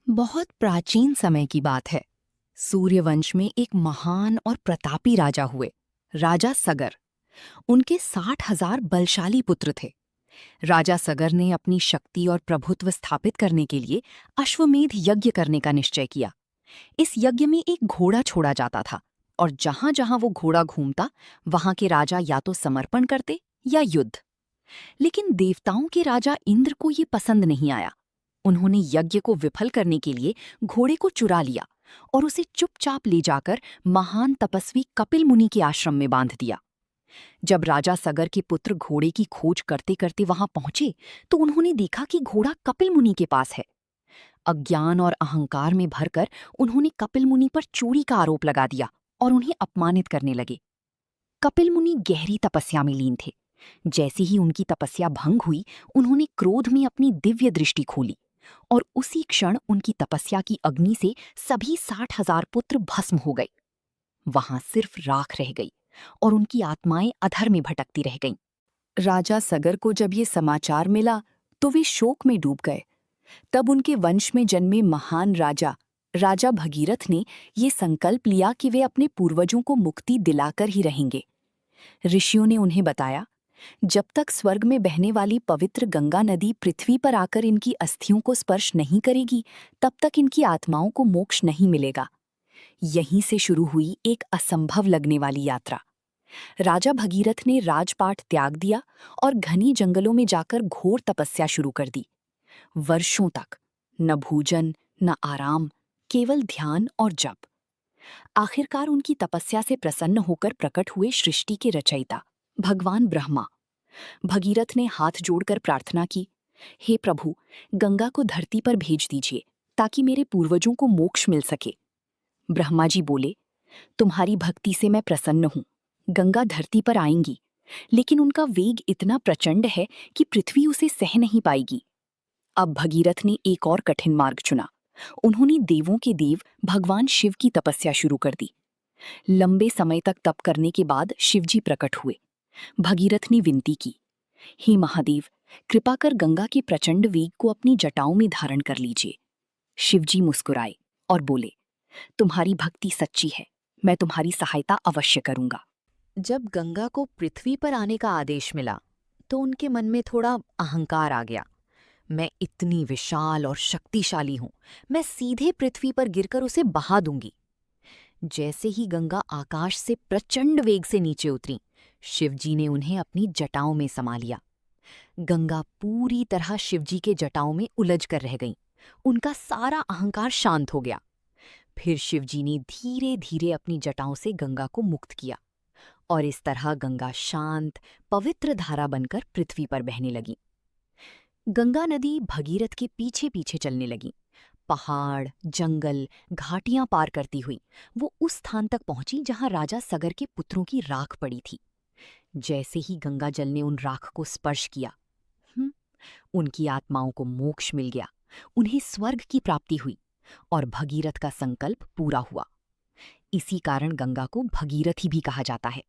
बहुत प्राचीन समय की बात है। सूर्यवंश में एक महान और प्रतापी राजा हुए, राजा सगर। उनके 60,000 बलशाली पुत्र थे। राजा सगर ने अपनी शक्ति और प्रभुत्व स्थापित करने के लिए अश्वमेध यज्ञ करने का निश्चय किया। इस यज्ञ में एक घोड़ा छोड़ा जाता था, और जहां जहां वो घोड़ा घूमता, वहां के राजा या तो समर्पण करते या युद्ध। लेकिन देवताओं के राजा इंद्र को ये पसंद नहीं आया। उन्होंने यज्ञ को विफल करने के लिए घोड़े को चुरा लिया और उसे चुपचाप ले जाकर महान तपस्वी कपिल मुनि के आश्रम में बांध दिया। जब राजा सगर के पुत्र घोड़े की खोज करते करते वहां पहुंचे, तो उन्होंने देखा कि घोड़ा कपिल मुनि के पास है। अज्ञान और अहंकार में भरकर उन्होंने कपिल मुनि पर चोरी का आरोप लगा दिया और उन्हें अपमानित करने लगे। कपिल मुनि गहरी तपस्या में लीन थे। जैसे ही उनकी तपस्या भंग हुई, उन्होंने क्रोध में अपनी दिव्य दृष्टि खोली, और उसी क्षण उनकी तपस्या की अग्नि से सभी 60,000 पुत्र भस्म हो गए। वहां सिर्फ राख रह गई, और उनकी आत्माएं अधर में भटकती रह गईं। राजा सगर को जब ये समाचार मिला, तो वे शोक में डूब गए। तब उनके वंश में जन्मे महान राजा राजा भगीरथ ने ये संकल्प लिया कि वे अपने पूर्वजों को मुक्ति दिलाकर ही रहेंगे। ऋषियों ने उन्हें बताया, जब तक स्वर्ग में बहने वाली पवित्र गंगा नदी पृथ्वी पर आकर इनकी अस्थियों को स्पर्श नहीं करेगी, तब तक इनकी आत्माओं को मोक्ष नहीं मिलेगा। यहीं से शुरू हुई एक असंभव लगने वाली यात्रा। राजा भगीरथ ने राजपाट त्याग दिया और घनी जंगलों में जाकर घोर तपस्या शुरू कर दी। वर्षों तक न भोजन, न आराम, केवल ध्यान और जप। आखिरकार उनकी तपस्या से प्रसन्न होकर प्रकट हुए सृष्टि के रचयिता भगवान ब्रह्मा। भगीरथ ने हाथ जोड़कर प्रार्थना की, हे प्रभु, गंगा को धरती पर भेज दीजिए ताकि मेरे पूर्वजों को मोक्ष मिल सके। ब्रह्मा जी बोले, तुम्हारी भक्ति से मैं प्रसन्न हूं। गंगा धरती पर आएंगी, लेकिन उनका वेग इतना प्रचंड है कि पृथ्वी उसे सह नहीं पाएगी। अब भगीरथ ने एक और कठिन मार्ग चुना। उन्होंने देवों के देव भगवान शिव की तपस्या शुरू कर दी। लंबे समय तक तप करने के बाद शिवजी प्रकट हुए। भगीरथ ने विनती की, हे महादेव, कृपा कर गंगा के प्रचंड वेग को अपनी जटाओं में धारण कर लीजिए। शिवजी मुस्कुराए और बोले, तुम्हारी भक्ति सच्ची है, मैं तुम्हारी सहायता अवश्य करूंगा। जब गंगा को पृथ्वी पर आने का आदेश मिला, तो उनके मन में थोड़ा अहंकार आ गया। मैं इतनी विशाल और शक्तिशाली हूं, मैं सीधे पृथ्वी पर गिरकर उसे बहा दूंगी। जैसे ही गंगा आकाश से प्रचंड वेग से नीचे उतरी, शिवजी ने उन्हें अपनी जटाओं में समा लिया। गंगा पूरी तरह शिवजी के जटाओं में उलझ कर रह गईं। उनका सारा अहंकार शांत हो गया। फिर शिवजी ने धीरे धीरे अपनी जटाओं से गंगा को मुक्त किया, और इस तरह गंगा शांत, पवित्र धारा बनकर पृथ्वी पर बहने लगी। गंगा नदी भगीरथ के पीछे पीछे चलने लगी। पहाड़, जंगल, घाटियां पार करती हुई वो उस स्थान तक पहुंची जहां राजा सगर के पुत्रों की राख पड़ी थी। जैसे ही गंगा जल ने उन राख को स्पर्श किया, उनकी आत्माओं को मोक्ष मिल गया, उन्हें स्वर्ग की प्राप्ति हुई, और भगीरथ का संकल्प पूरा हुआ। इसी कारण गंगा को भगीरथी भी कहा जाता है।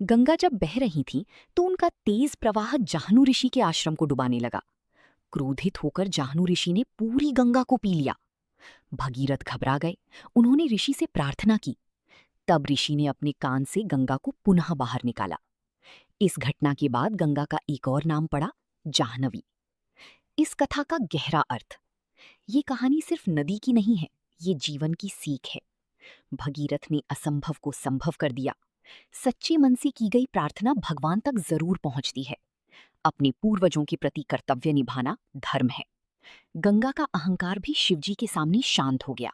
गंगा जब बह रही थी, तो उनका तेज प्रवाह जाहनु ऋषि के आश्रम को डुबाने लगा। क्रोधित होकर जाहनु ऋषि ने पूरी गंगा को पी लिया। भगीरथ घबरा गए। उन्होंने ऋषि से प्रार्थना की। तब ऋषि ने अपने कान से गंगा को पुनः बाहर निकाला। इस घटना के बाद गंगा का एक और नाम पड़ा, जाह्नवी। इस कथा का गहरा अर्थ, ये कहानी सिर्फ नदी की नहीं है, ये जीवन की सीख है। भगीरथ ने असंभव को संभव कर दिया। सच्चे मन से की गई प्रार्थना भगवान तक जरूर पहुंचती है। अपने पूर्वजों के प्रति कर्तव्य निभाना धर्म है। गंगा का अहंकार भी शिवजी के सामने शांत हो गया।